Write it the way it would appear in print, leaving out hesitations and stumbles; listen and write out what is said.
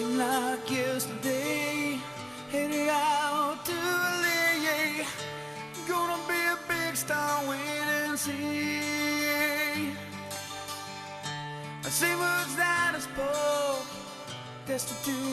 seemed like yesterday, headed out to LA. Gonna be a big star, wait and see. I say words that I spoke, destitute.